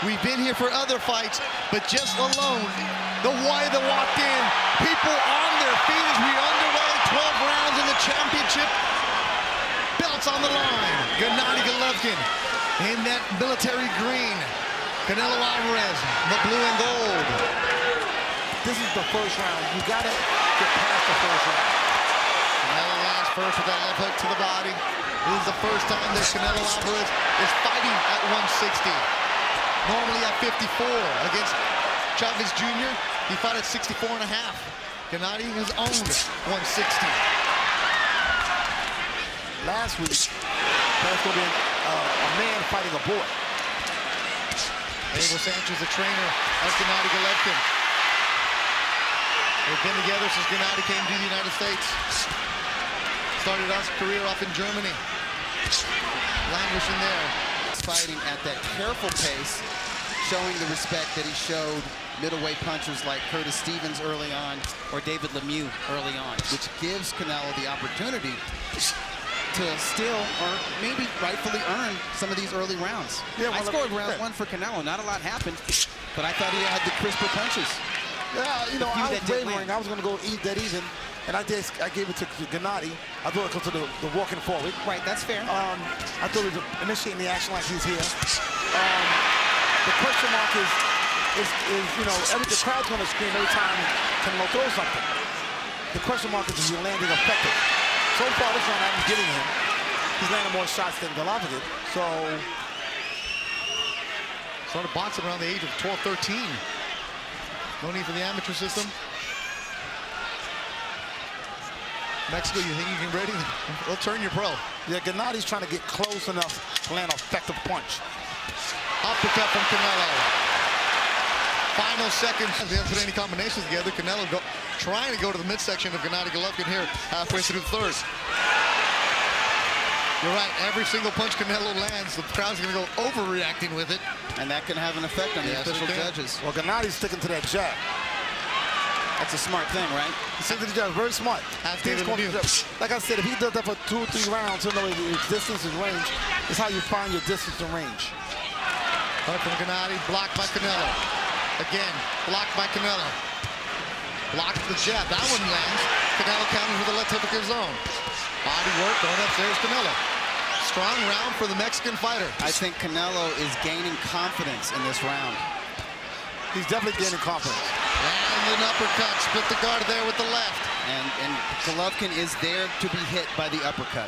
We've been here for other fights, but just alone, the way that walked in, people on their feet as we underway, 12 rounds in the championship. Belts on the line. Gennady Golovkin in that military green. Canelo Alvarez, the blue and gold. This is the first round. You gotta get past the first round. Canelo lands first with that left hook to the body. This is the first time that Canelo Alvarez is fighting at 160. Normally at 54 against Chavez Jr. He fought at 64 and a half. Gennady has owned 160. Last week, there was going to be a man fighting a boy. Abel Sanchez, the trainer of Gennady Golovkin. They've been together since Gennady came to the United States. Started his career off in Germany. Languishing there. Fighting at that careful pace, showing the respect that he showed middleweight punchers like Curtis Stevens early on or David Lemieux early on, which gives Canelo the opportunity to still, or maybe rightfully earn some of these early rounds. Yeah, I scored round one for Canelo. Not a lot happened, but I thought he had the crisper punches. Yeah, you know, I was wavering. I was going to go eat that even, and I gave it to Gennady. I thought it was to the walking forward. Right, that's fair. I thought it was initiating the action like he's here. The question mark is you know, the crowd's going to scream every time Canelo throws something. The question mark is he landing effective. So far, this round I'm giving him. He's landing more shots than Golovkin. So started boxing around the age of 12, 13. No need for the amateur system. Mexico, you think you can ready? They'll turn you pro. Yeah, Gennady's trying to get close enough to land an effective punch. Uppercut from Canelo. Final seconds. They haven't put any combinations together. Canelo trying to go to the midsection of Gennady Golovkin here halfway through the third. You're right. Every single punch Canelo lands, the crowd's going to go overreacting with it. And that can have an effect on the official judges. Well, Gennady's sticking to that jab. That's a smart thing, right? He's sticking to the jab. Very smart. Like I said, if he does that for 2 or 3 rounds, he'll know his distance and range. It's how you find your distance and range. Right from Gennady, blocked by Canelo. Again, blocked by Canelo. Blocked the jab. That one lands. Canelo counters with a left hook of his own. Body work going upstairs, Canelo. Strong round for the Mexican fighter. I think Canelo is gaining confidence in this round. He's definitely gaining confidence. And an uppercut. Split the guard there with the left. And Golovkin is there to be hit by the uppercut.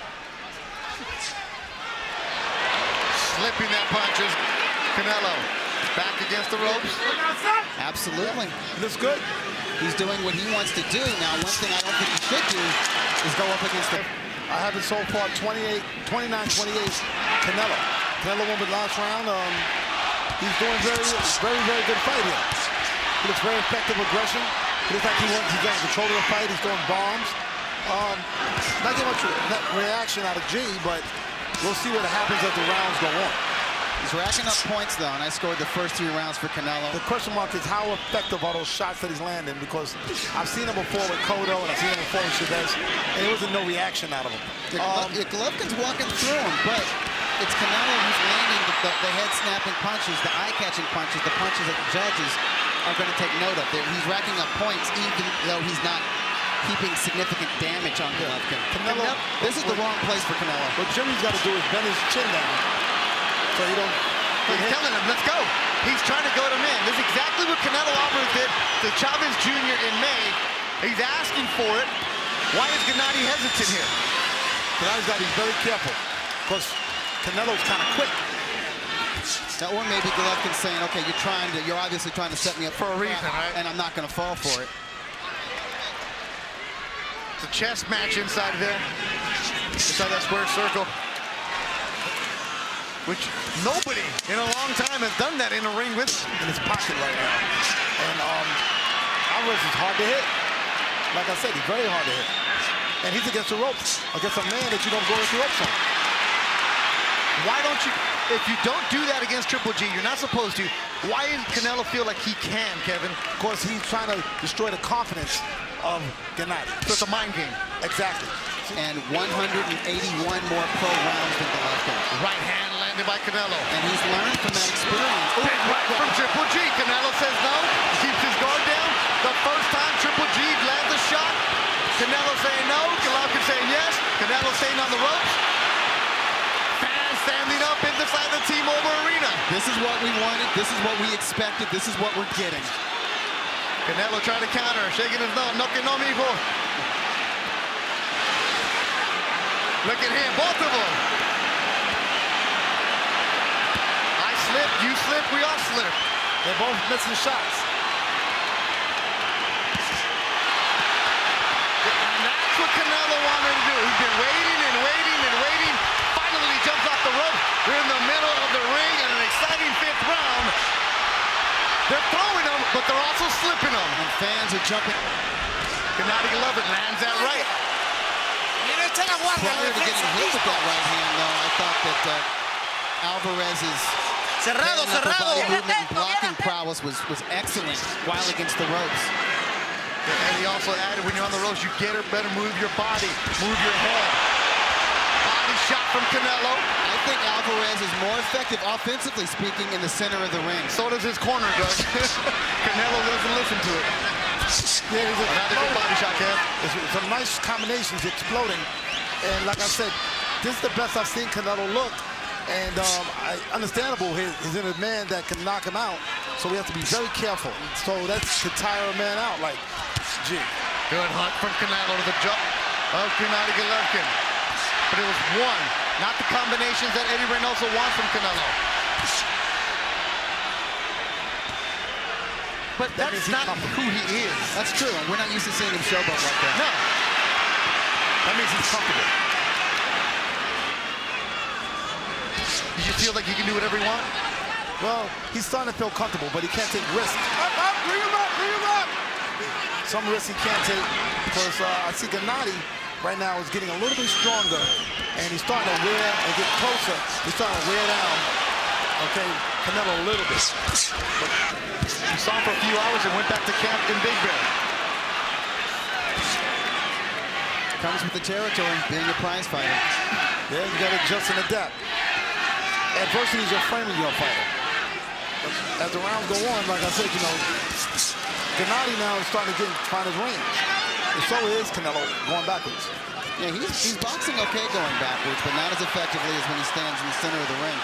Slipping that punch is Canelo. Back against the ropes. Absolutely. Looks good. He's doing what he wants to do. Now, one thing I don't think he should do is go up against the... I have it so far 29-28 Canelo. Canelo won the last round. He's doing very good fight here. He looks very effective aggression. He looks like he's got control of the fight. He's throwing bombs. Not getting much reaction out of G, but we'll see what happens as the rounds go on. He's racking up points, though, and I scored the first 3 rounds for Canelo. The question mark is how effective are those shots that he's landing, because I've seen him before with Cotto, and I've seen him before with Chavez, and there wasn't no reaction out of him. Golovkin's walking through him, but it's Canelo who's landing the head-snapping punches, the eye-catching punches, the punches that the judges are going to take note of. He's racking up points, even though he's not keeping significant damage on Golovkin. This is the wrong place for Canelo. What Jimmy's got to do is bend his chin down. So you don't. He's telling him, let's go. He's trying to goad him in. This is exactly what Canelo Alvarez did to Chavez Jr. in May. He's asking for it. Why is Gennady hesitant here? Gennady's got to be very careful, because Canelo's kind of quick. Now, or maybe Golovkin's saying, okay, you're obviously trying to set me up for a reason, right? And I'm not going to fall for it. It's a chess match inside there. Inside that square circle. Which nobody in a long time has done that in a ring with. In his pocket right now. And Alvarez is hard to hit. Like I said, he's very hard to hit. And he's against the ropes. Against a man that you don't go against the ropes on. Why don't you, if you don't do that against Triple G, you're not supposed to. Why does Canelo feel like he can, Kevin? Because he's trying to destroy the confidence of Gennady. So it's a mind game. Exactly. And 181 more pro rounds than Golovkin. Right hand landed by Canelo. And he's learned from that experience. Big right around the ropes. Fans standing up inside the T-Mobile Arena. This is what we wanted. This is what we expected. This is what we're getting. Canelo trying to counter, shaking his nose. No que no, mijo. Look at him, both of them. I slip, you slip, we all slip. They're both missing shots. And that's what Canelo wanted to do. He's been waiting and waiting and waiting. Finally, he jumps off the rope. We're in the middle of the ring in an exciting 5th round. They're throwing them, but they're also slipping them. And fans are jumping. Gennady Golovkin lands that right. Prior to getting hit with that right hand, though, I thought that Alvarez's body movement and blocking prowess was excellent while against the ropes. And he also added, when you're on the ropes, you better move your body, move your head. Body shot from Canelo. I think Alvarez is more effective, offensively speaking, in the center of the ring. So does his corner, Doug. Canelo doesn't listen to it. Yeah, he's Another good body shot, Kev. It's some nice combinations, exploding. And like I said, this is the best I've seen Canelo look. And understandable, he's in a man that can knock him out. So we have to be very careful. So that's to tire a man out, like, gee. Good hunt from Canelo to the jump of Gennady Golovkin. But it was one, not the combinations that Eddie Reynoso wants from Canelo. But that's not who he is. That's true. We're not used to seeing him showboat like that. No. That means he's comfortable. Did you feel like he can do whatever he wants? Well, he's starting to feel comfortable, but he can't take risks. Bring him up, bring him up! Some risks he can't take because I see Gennady right now is getting a little bit stronger, and he's starting to wear and get closer. He's starting to wear down, okay, Canelo a little bit. But he saw him for a few hours and went back to camp in Big Bear. Comes with the territory, being a prize fighter. Yeah, you got to adjust and adapt. Adversity is your friend when you're a fighter. As the rounds go on, like I said, you know, Gennady now is starting to find his range. And so is Canelo going backwards. Yeah, he's boxing okay going backwards, but not as effectively as when he stands in the center of the ring.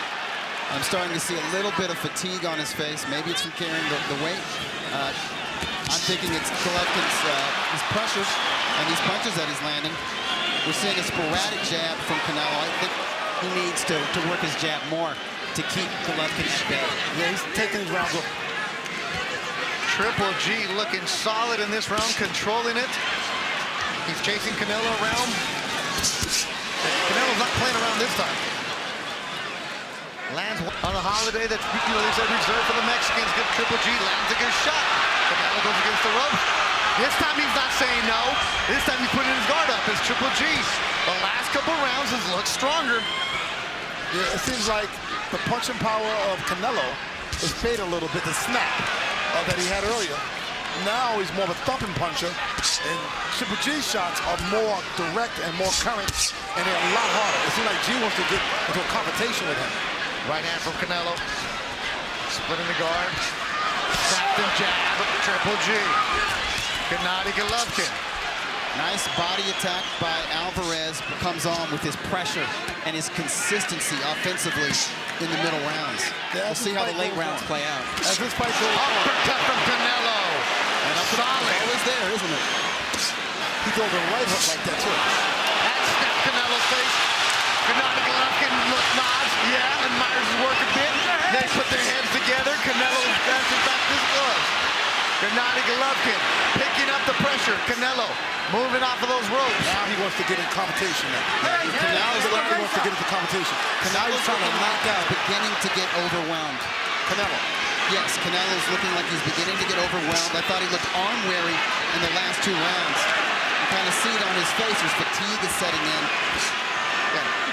I'm starting to see a little bit of fatigue on his face. Maybe it's from carrying the weight. I'm thinking it's Golovkin's his pressures and these punches that he's landing. We're seeing a sporadic jab from Canelo. I think he needs to work his jab more to keep Golovkin at bay. Yeah, he's taking his rounds off. Triple G looking solid in this round, controlling it. He's chasing Canelo around. Canelo's not playing around this time. Lands on a holiday that they said reserved for the Mexicans. Good Triple G, lands a good shot. Canelo goes against the ropes. This time he's not saying no. This time he's putting his guard up. It's Triple G. The last couple rounds has looked stronger. Yeah, it seems like the punching power of Canelo is fading a little bit, the snap that he had earlier. Now he's more of a thumping puncher, and Triple G's shots are more direct and more current, and they're a lot harder. It seems like G wants to get into a confrontation with him. Right hand from Canelo. Splitting the guard. Snapped and jab of Triple G. Gennady Golovkin. Nice body attack by Alvarez. Comes on with his pressure and his consistency offensively in the middle rounds. Yeah, we'll see how the late rounds play out. As this fight goes on. Uppercut from Canelo. And solid. It's always there, isn't it? He throws a right hook like that, too. That snapped Canelo's face. Gennady Golovkin nods, yeah, admires his work a bit. They put their heads together. Canelo dances back his gloves. Gennady Golovkin picking up the pressure. Canelo moving off of those ropes. Now he wants to get in competition now. Canelo's wants to get into competition. Canelo's trying to knock out, beginning to get overwhelmed. Canelo. Yes, Canelo's looking like he's beginning to get overwhelmed. I thought he looked arm weary in the last 2 rounds. You kind of see it on his face. His fatigue is setting in.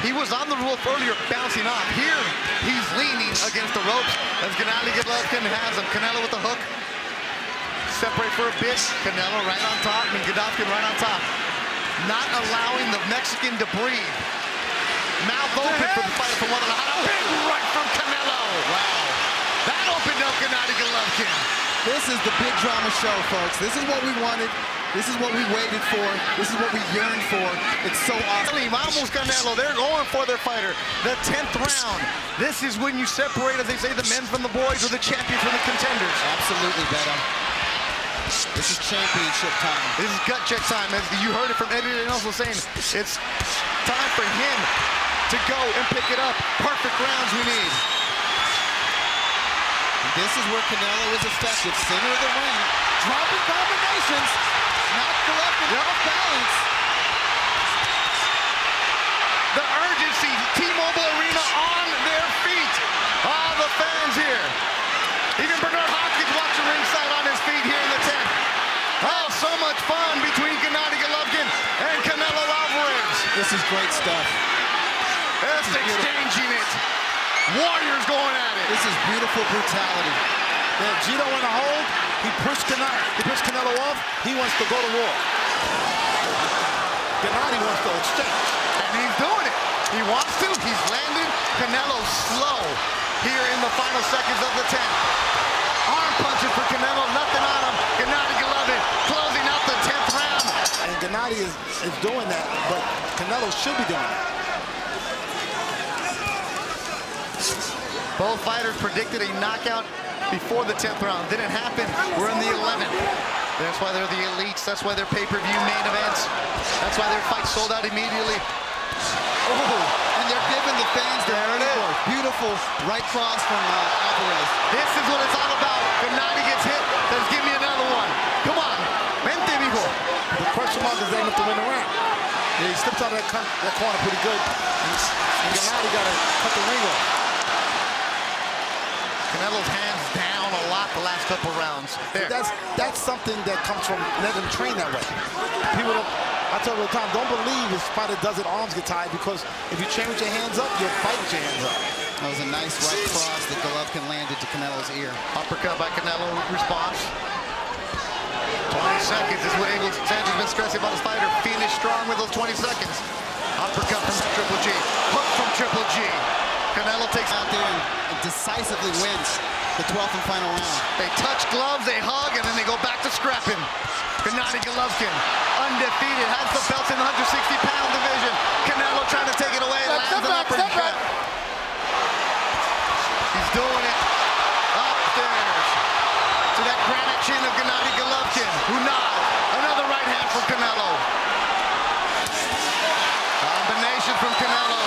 He was on the roof earlier, bouncing off. Here, he's leaning against the ropes as Gennady Golovkin has him. Canelo with the hook. Separate for a bit. Canelo right on top, and Golovkin right on top. Not allowing the Mexican to breathe. Mouth open for the fight from one of the hot. Big right from Canelo. Wow. That opened up Gennady Golovkin. This is the big drama show, folks. This is what we wanted. This is what we waited for. This is what we yearned for. It's so awesome. Vamos Canelo, they're going for their fighter. The 10th round. This is when you separate, as they say, the men from the boys, or the champions from the contenders. Absolutely, Beto. This is championship time. This is gut check time. As you heard it from Eddie also saying, it's time for him to go and pick it up. Perfect rounds we need. And this is where Canelo is effective. Center of the ring. Dropping combinations. Not Golovkin off balance. The urgency, T-Mobile Arena on their feet. Ah, the fans here. Even Bernard Hopkins watching ringside on his feet here in the tent. Oh, so much fun between Gennady Golovkin and Canelo Alvarez. This is great stuff. Just exchanging it. Warriors going at it. This is beautiful brutality. Yeah, G don't want to hold. He pushed Canelo off. He wants to go to war. Gennady wants to exchange. And he's doing it. He wants to. He's landed. Canelo slow here in the final seconds of the 10th. Arm punches for Canelo. Nothing on him. Gennady Golovkin closing out the 10th round. And Gennady is doing that, but Canelo should be doing that. Both fighters predicted a knockout before the 10th round. Didn't happen. We're in the 11th. That's why they're the elites. That's why they're pay-per-view main events. That's why their fights sold out immediately. Oh, and they're giving the fans their reward. Beautiful right cross from Alvarez. This is what it's all about. Gennady gets hit. Let's give me another one. Come on. Vente, mijo. The question mark is they enough to win the round. Yeah, he slipped out of that corner pretty good. And Gennady got to cut the ring off. Canelo's hands down a lot the last couple rounds. There. That's something that comes from letting him train that way. People don't, I tell you all the time, don't believe his fighter does it, arms get tied, because if you train with your hands up, you'll fight with your hands up. That was a nice right cross that Golovkin landed to Canelo's ear. Uppercut by Canelo, response. 20 seconds is what Abel Sanchez has been stressing about his fighter. Finish strong with those 20 seconds. Uppercut from Triple G. Hook from Triple G. Canelo takes Out there and decisively wins the 12th and final round. They touch gloves, they hug, and then they go back to scrapping. Gennady Golovkin, undefeated, has the belt in the 160-pound division. Canelo trying to take it away, lands an uppercut. He's doing it upstairs to that granite chin of Gennady Golovkin, who nods. Another right hand from Canelo. Combination from Canelo.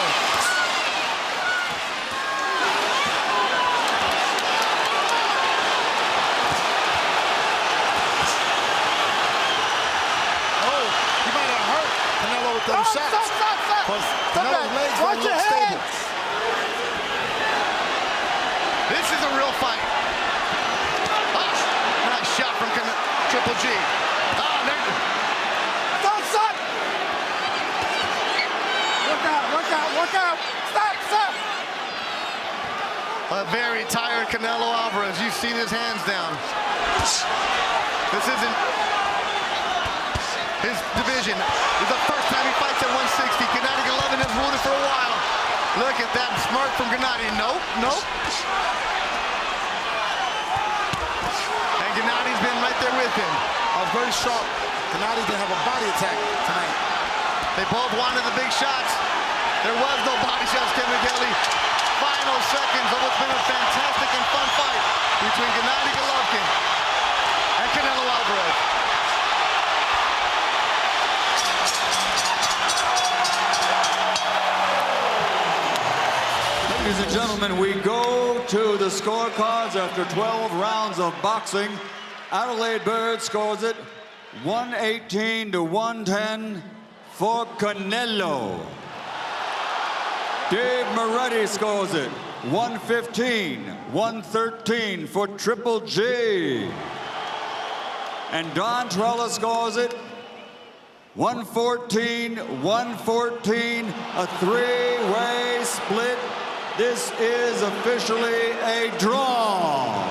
Them shots. Because Canelo's legs don't look stable. This is a real fight. Oh, nice shot from Triple G. Oh, Don't stop! Look out, look out, look out! Stop, stop! A very tired Canelo Alvarez. You've seen his hands down. This isn't his division. It's the first time he fights at 160. Gennady Golovkin has ruled it for a while. Look at that smirk from Gennady. Nope, nope. And Gennady's been right there with him. I was very sharp. Gennady didn't have a body attack tonight. They both wanted the big shots. There was no body shots, Kevin Kelly. Final seconds of what's been a fantastic and fun fight between Gennady Golovkin and Canelo Alvarez. Ladies and gentlemen, we go to the scorecards after 12 rounds of boxing. Adelaide Bird scores it 118 to 110 for Canelo. Dave Moretti scores it 115-113 for Triple G. And Don Trella scores it 114-114, a three-way split. This is officially a draw.